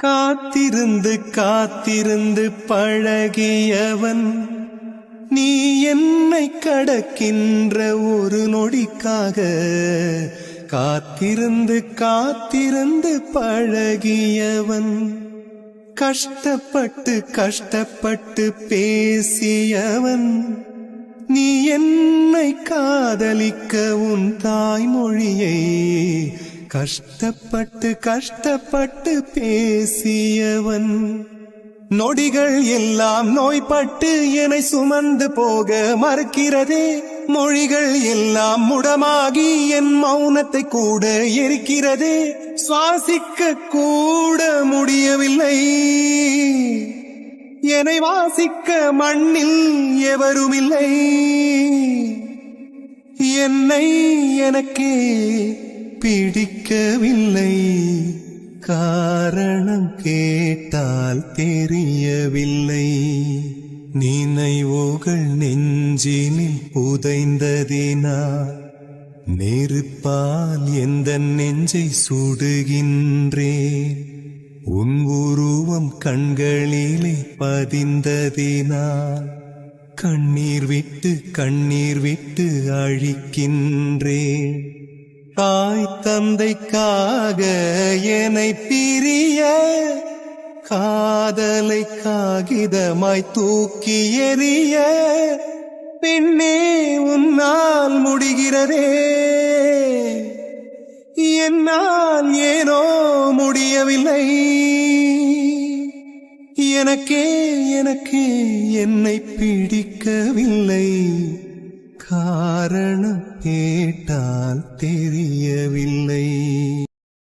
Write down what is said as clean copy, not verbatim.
காத்திருந்து காத்திருந்து பழகியவன் நீ என்னை கடக்கின்ற ஒரு நொடிக்காக. காத்திருந்து காத்திருந்து பழகியவன் கஷ்டப்பட்டு கஷ்டப்பட்டு பேசியவன் நீ என்னை காதலிக்க உன் தாய்மொழியை கஷ்டப்பட்டு கஷ்டப்பட்டு பேசியவன். நொடிகள் எல்லாம் நோய்பட்டு என்னை சுமந்து போக மறுக்கிறதே. மொழிகள் எல்லாம் முடமாகி என் மௌனத்தை கூட எரிக்கிறதே. சுவாசிக்க கூட முடியவில்லை, என்னை வாசிக்க மண்ணில் எவருமில்லை. என்னை எனக்கே பிடிக்கவில்லை, காரணம் கேட்டால் தெரியவில்லை. நினைவுகள் நெஞ்சினில் புதைந்ததினால் நெருப்பால் எந்த நெஞ்சை சுடுகின்றேன். உன் உருவம் கண்களிலே பதிந்ததினால் கண்ணீர் விட்டு அழிக்கின்றேன். தாய் தந்தைக்காக என்னை பிரிய காதலை காகிதமாய் தூக்கி எறிய பெண்ணே உன்னால் முடிகிறதே, என்னால் ஏனோ முடியவில்லை. எனக்கே என்னை பிடிக்கவில்லை, காரணம் கேட்டால் தெரியவில்லை.